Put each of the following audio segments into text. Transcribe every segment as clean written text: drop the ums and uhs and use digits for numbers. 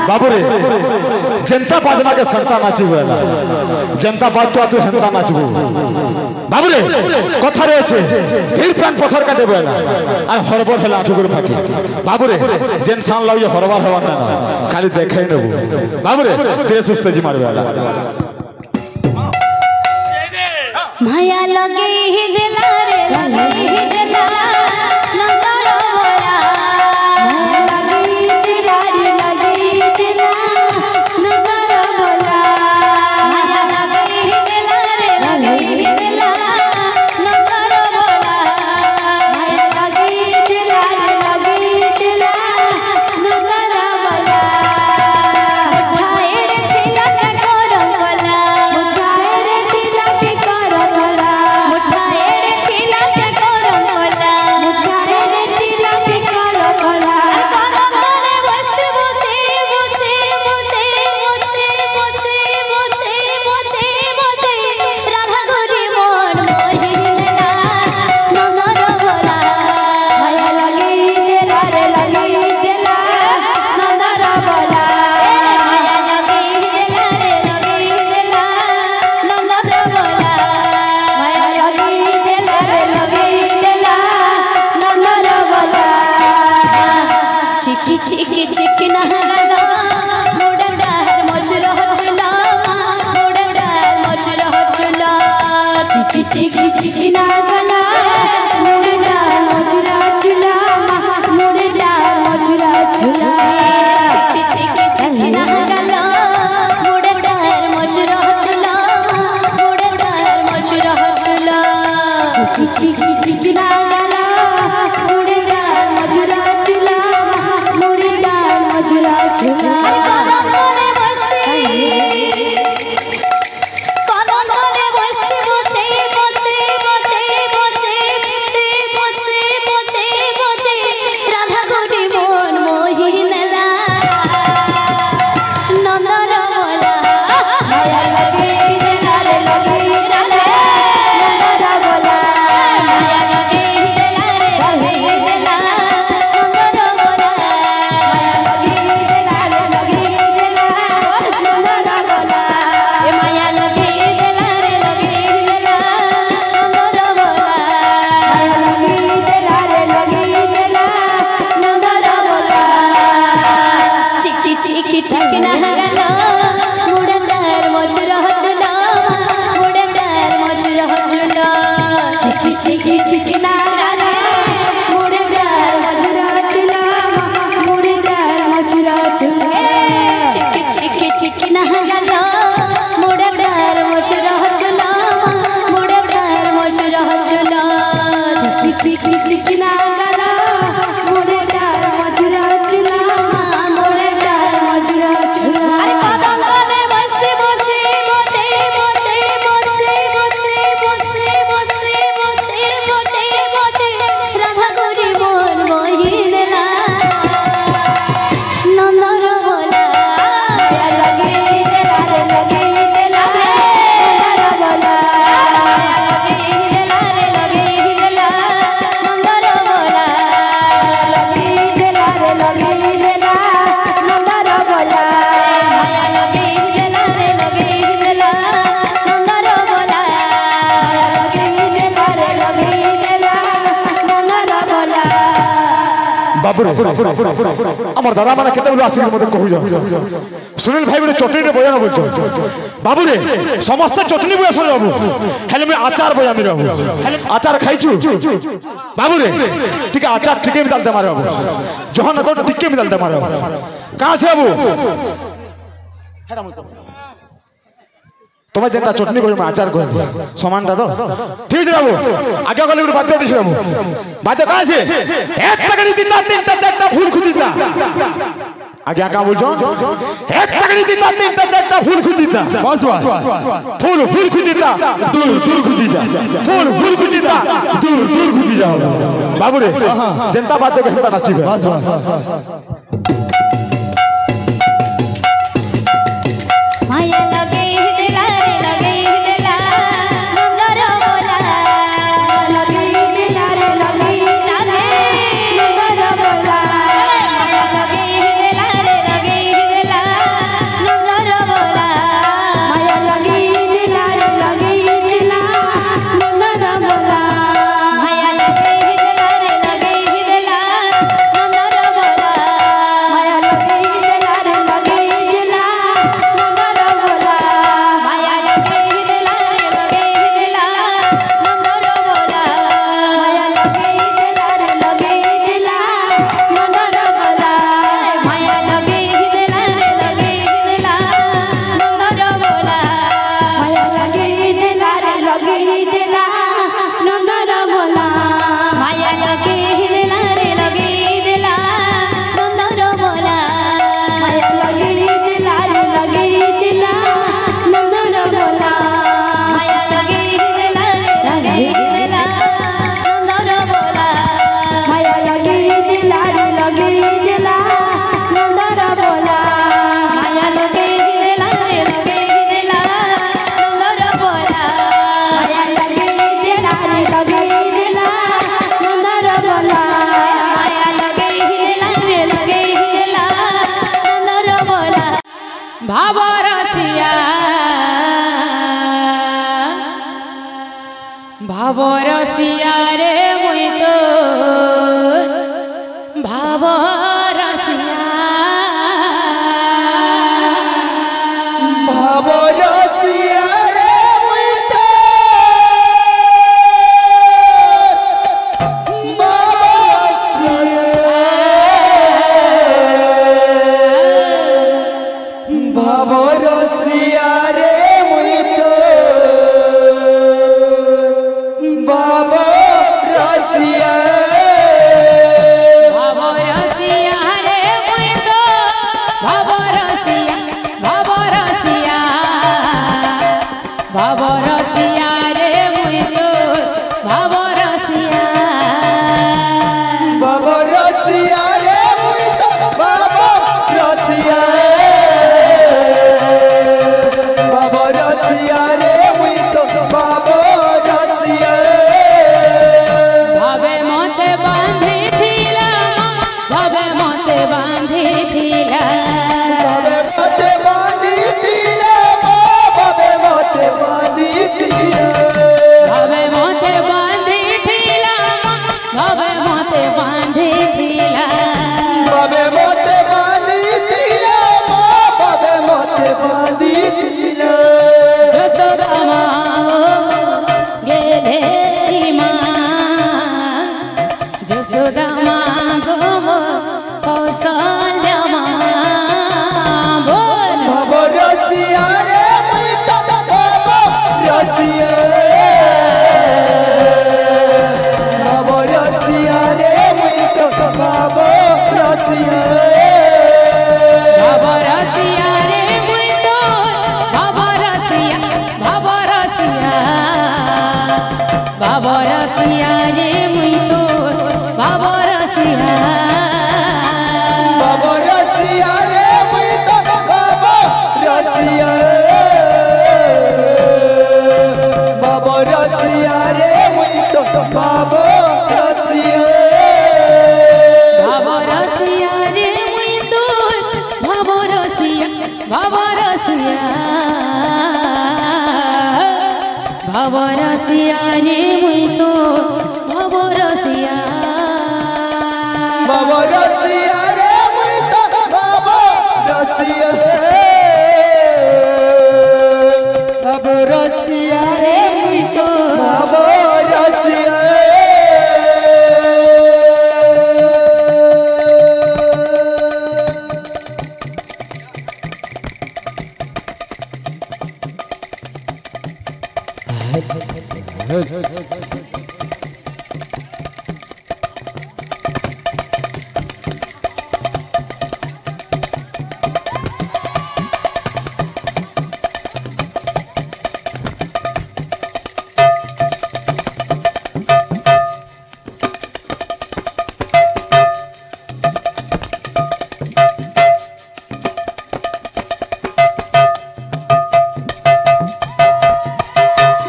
बाबूरे जनता बाजना के संता नाचबू जनता बात तो हेंता नाचबू बाबूरे कथा रे छे धीर पान पत्थर काटे बेला आ हरबर हला आठुगुर फाटी बाबूरे जेन सान लाउ ये हरबर हवा ना खाली देखाई नेबू बाबूरे तेरे सुस्त जी मार बेला माया लगे ही दिला रे लगे ही दिला नंदर बोला माया लगे ही दिला रे लगे ही दिला नंदर बोला माया लगे ही दिला रे लगे ही दिला नंदर बोला माया लगे ही दिला रे लगे ही दिला नंदर बोला उठाए रे दिला के करम बोला उठाए रे दिला के करम बोला उठाए रे दिला के करम बोला उठाए रे दिला के करम बोला करम बोले बस मुझे मुझे मुझे मुझे मुझे मुझे मुझे मुझे राधा गोरी मन मोहि नेला नंदर बोला माया लगे दिला रे लगे दिला नंदर बोला माया लगे दिला रे लगे दिला नंदर बोला माया लगे दिला रे लगे दिला नंदर बोला चिकी चिकी चिकी नहगला मुडंडार मचुर हचुला मुडंडार मचुर हचुला चिकी चिकी चिकी नहगला मुडंडार मचुर हचुला मुडंडार मचुर हचुला चिकी चिकी चिकी नहगला मुडंडार मचुर हचुला मुडंडार मचुर हचुला चिकी चिकी चिकी नहगला मुडंडार मचुर हचुला मुडंडार मचुर हचुला कदम तले बसे कदम तले बसे बोझे बोझे बोझे बोझे बोझे बोझे बोझे राधा गोरी मन मोहि नेला नंदर बोला माया लगे दिला रे लगे दिला नंदर बोला माया लगे दिला रे लगे दिला नंदर बोला माया लगे दिला रे लगे दिला नंदर बोला ए माया लगे दिला रे लगे दिला नंदर बोला माया लगे दिला रे लगे दिला नंदर बोला चिकी चिकी चिकी नहगला मुडंदार मचुर हचुला मुडंदार मचुर हचुला चिकी चिकी चिकी नहगला मुडंदार मचुर हचुला मुडंदार मचुर हचुला चिकी चिकी चिकी नहगला मुडंदार मचुर हचुला मुडंदार मचुर हचुला चिकी चिकी चिकी नहगला मुडंदार मचुर हचुला मुडंदार मचुर हचुला अरे कदम तले बसे बोझे बोझे बोझे बोझे बोझे बोझे बोझे बोझे बोझे बाबू আমার দাদা মানে কেতগুলো আসি মতে কহুজ সুনীল ভাই গোটে চটনি বয়ান বলছ বাবু রে সমস্ত চটনি বয়া সরে বাবু হেলে মে আচার বয়ামি বাবু আচার খাইছু বাবু রে ঠিক আচার ঠিকে মিদালতে মারে বাবু যখন না তো ঠিকে মিদালতে মারে বাবু কা আছে বাবু তোমার যেটা চটনি কই আচার কই সমানটা তো ঠিক আছে বাবু আগে গলে একটু বাদ্য দিছি বাবু বাদ্য কা আছে এক টাকা দিতা তিনটা চারটা ফুল খুঁজিতা আগে কা বলছো এক টাকা দিতা তিনটা চারটা ফুল খুঁজিতা বস বস ফুল ফুল খুঁজিতা দূর দূর খুঁজি যা ফুল ফুল খুঁজিতা দূর দূর খুঁজি যাও বাবু রে জনতা বাদ্য কেনতা নাচিবে বস বস माया लगे दिला रे लगे दिला नंदर बोला लगे दिला रे लगे दिला नंदर बोला माया लगे दिला रे लगे दिला नंदर बोला माया लगे दिला रे लगे दिला नंदर बोला माया लगे दिला रे लगे दिला नंदर बोला माया लगे दिला रे लगे दिला माया लगे दिला रे लगे दिला नंदर बोला माया लगे दिला रे लगे दिला नंदर बोला माया लगे दिला रे लगे दिला नंदर बोला माया लगे दिला रे लगे दिला नंदर बोला माया लगे दिला रे लगे दिला नंदर बोला माया लगे दिला रे लगे दिला नंदर बोला माया लगे दिला रे लगे दिला नंदर बोला माया लगे दिला रे लगे दिला नंदर बोला माया लगे दिला रे लगे दिला नंदर बोला माया लगे दिला रे लगे दिला नंदर बोला माया लगे दिला रे लगे दिला नंदर बोला भावरसिया भावरसिया रे मुई तो भावरसिया भावरसिया रे मुई तो भावरसिया रे मुई तो भावरसिया भावरसिया रे मुई तो भावरसिया भावरसिया भावरसिया रे मुई तो भावरसिया भावरसिया रे मुई तो भावरसिया भावरसिया रे मुई तो भावरसिया भावे मते बांधी थिला भावे मते बांधी थिला भावे मते बांधी थिला भावे मते बांधी थिला भावे मते बांधी थिला भावे मते बांधी थिला भावे मते बांधी थिला भावे मते बांधी थिला जसोदा माँ गेले माँ जसोदा माँ गो कौशल्या माँ बोल भावरसिया रे मुई तो भावरसिया भावरसिया रे मुई तो भावरसिया भावरसिया रे मुई तो भावरसिया भावरसिया भावरसिया रे मुई तो भावरसिया भावरसिया रे मुई तो भावरसिया भावरसिया रे मुई तो भावरसिया भावरसिया रे मुई तो भावरसिया भावरसिया भावरसिया रे मुई तो भावरसिया बाबा रसिया रे मुई तो बाबा रसिया बाबा रसिया रे मुई तो बाबा रसिया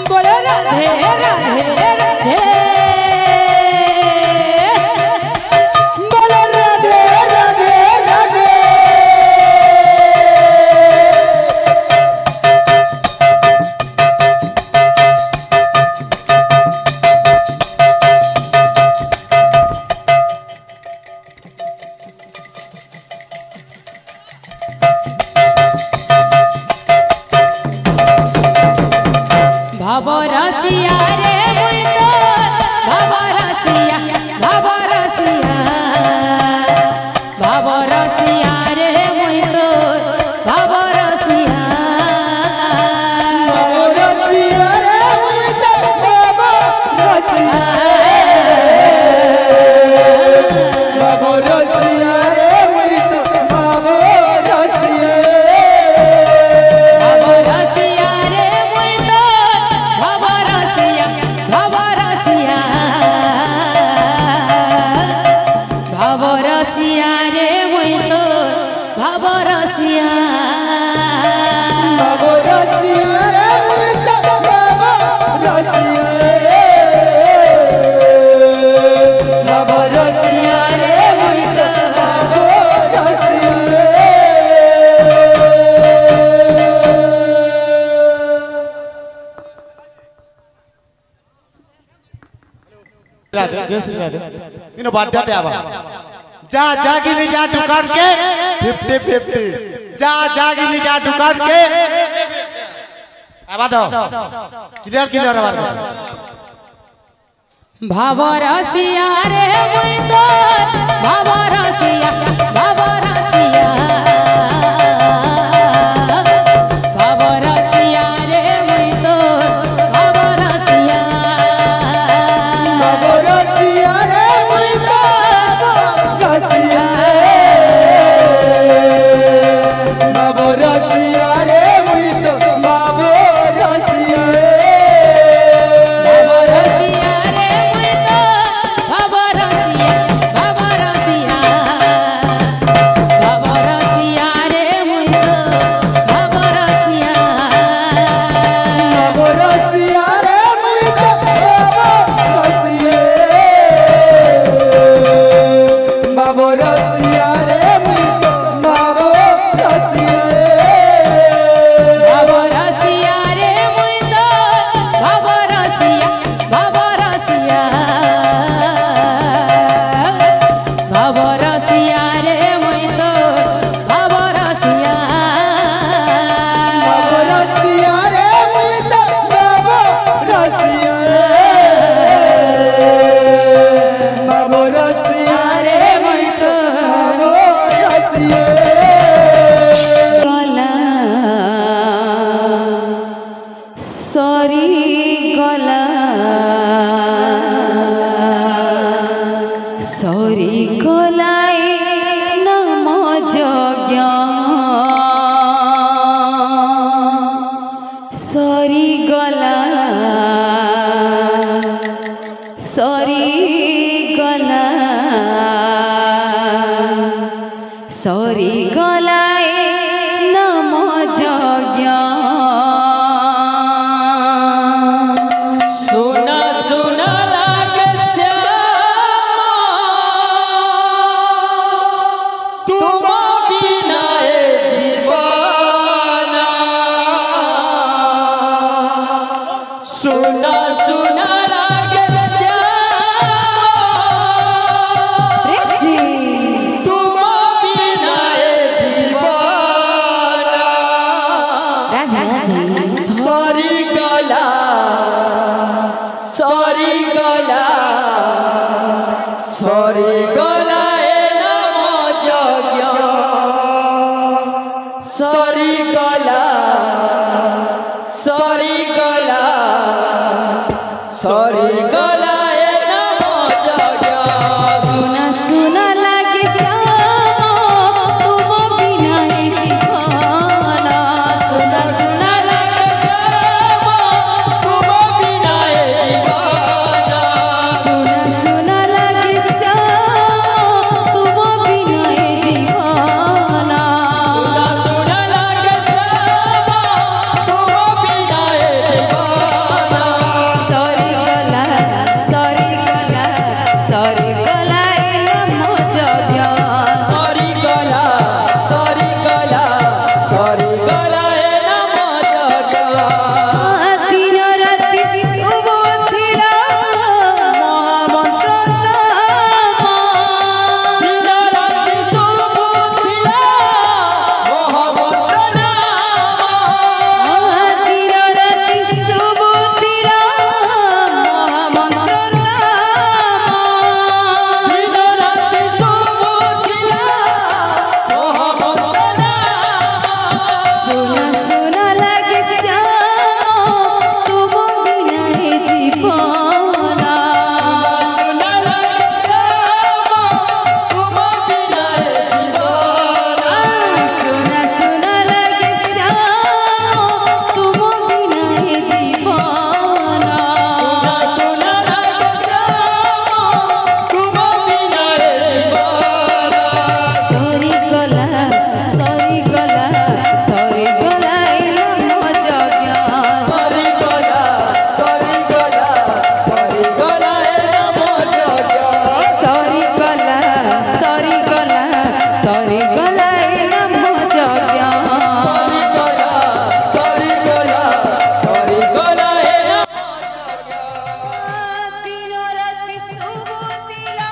बोलो राधे राधे राधे बोलो राधे राधे राधे भाव रसिया रे मुई तो भाव रसिया भाव रसिया भाव रसिया रे मुई तो भाव रसिया बाबा रसिया रे मुई तो बाबा रसिया बाबा रसिया रे मुई तो बाबा रसिया भाव रसिया रे मुई तो भाव रसिया भाव रसिया भाव रसिया रे मुई तो भाव रसिया बाबा रसिया रे मुई तो बाबा रसिया बाबा रसिया रे मुई तो बाबा रसिया राधे जय श्री राधे इन बाध्याते आवा जा जागिली जा दुकान के 50-50 जा जागिली जा दुकान के आवा दो क्लियर क्लियर आवा भाव रसिया रे मुई तो भाव रसिया भाव रसिया भाव रसिया रे मुई तो भाव रसिया बाबा रसिया रे मुई तो बाबा रसिया बाबा रसिया रे मुई तो बाबा रसिया भाव रसिया रे मुई तो भाव रसिया भाव रसिया भाव रसिया रे मुई तो भाव रसिया बाबा रसिया रे मुई तो बाबा रसिया बाबा रसिया रे मुई तो बाबा रसिया भाव रसिया रे मुई तो भाव रसिया भाव रसिया भाव रसिया रे मुई तो भाव रसिया बाबा रसिया रे मुई तो बाबा रसिया बाबा रसिया रे मुई तो बाबा रसिया गला सरी गला सरी गलाई नम यज्ञ सरी गला सरी गला सरी गलाए नम यज्ञ सुना सुना लागे तुम बिना जीवना सुना सुना लागे प्रेसी सॉरी गलाए नमो जग्या सुना सुना लागे श्याम तुम बिना ए जीवन सुना सुना लगे श्याम तुम बिना ए जीवन सुना सुना लागे श्याम तुम बिना ए जीवन सुना सुना लगे श्याम तुम बिना ए जीवन सॉरी गला एला मो जग्या सॉरी गला ए नमो जग्या दिन राति शुभुथिला महामंत्र नाम दिन राति शुभुथिला महामंत्र नाम दिन राति शुभुथिला महामंत्र नाम दिन राति शुभुथिला महामंत्र नाम सुना सुना लागे श्याम तुम बिना ए जीवन सुना सुना लगे श्याम तुम बिना ए जीवन सुना सुना लागे श्याम तुम बिना ए जीवन सुना सुना लगे श्याम तुम बिना ए जीवन सॉरी गला एला मो जग्या सॉरी गला ए नमो जग्या सॉरी गला एला मो जग्या सॉरी गला ए नमो जग्या दिन राति शुभुथिला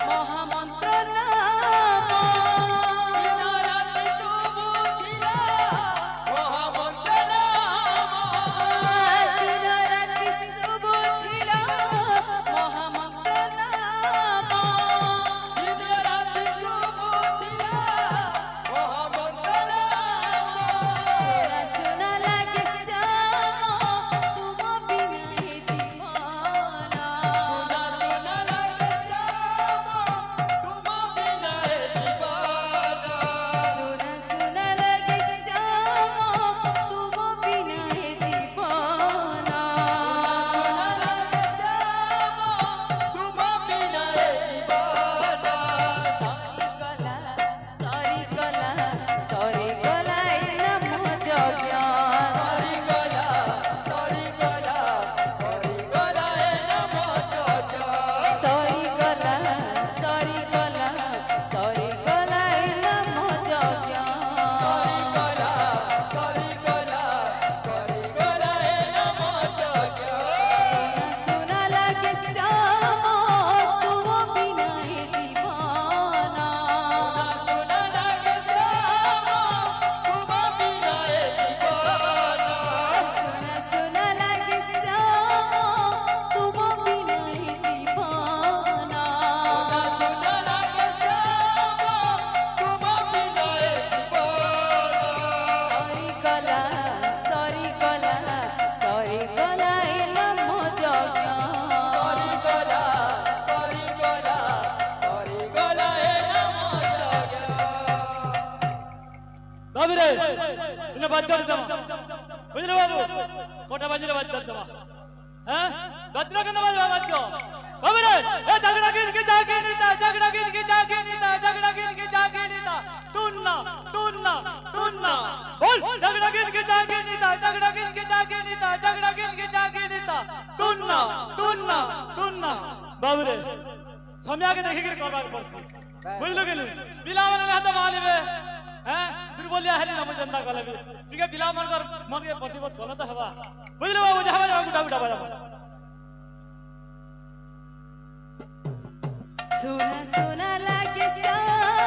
महामंत्र नाम दिन राति शुभुथिला महामंत्र नाम दिन राति शुभुथिला महामंत्र नाम दिन राति शुभुथिला महामंत्र नाम सुना सुना लागे श्याम तुम बिना ए जीवन सुना सुना लगे श्याम तुम बिना ए जीवन सुना सुना लागे श्याम तुम बिना ए जीवन सुना लगे श्याम तुम बिना ए जीवन सॉरी गला एला मो जग्या सॉरी गला ए नमो जग्या सॉरी गला एला मो जग्या सॉरी गला ए नमो जग्या सुना सुना लागे श्याम तुम बिना ए जीवन सुना लगे श्याम तुम बिना ए जीवन सुना सुना लागे श्याम तुम बिना ए जीवन सुना लगे श्याम तुम बिना ए जीवन सॉरी गला एला मो जग्या सॉरी गला ए नमो जग्या बाबू रे इन्हें बात कर दमा बुझले बाबू कोटा बाजी रे बात कर दमा हैं गद्रा के नमाज बात को बाबू रे ए झगड़ा गिन के जाके नीता तुन्ना बोल झगड़ा गिन के जाके नीता तुन्ना बाबू रे समय आगे देखे के करबा के पड़सी बुझलो के नहीं पिला मन हाथ मालिबे हैं फिर बोलिया हेली ना जनता कहलबी ठीक है पिला मन के प्रतिबद्ध गलत हवा बुझलो बाबू जा उठा सुना सुना लागे श्याम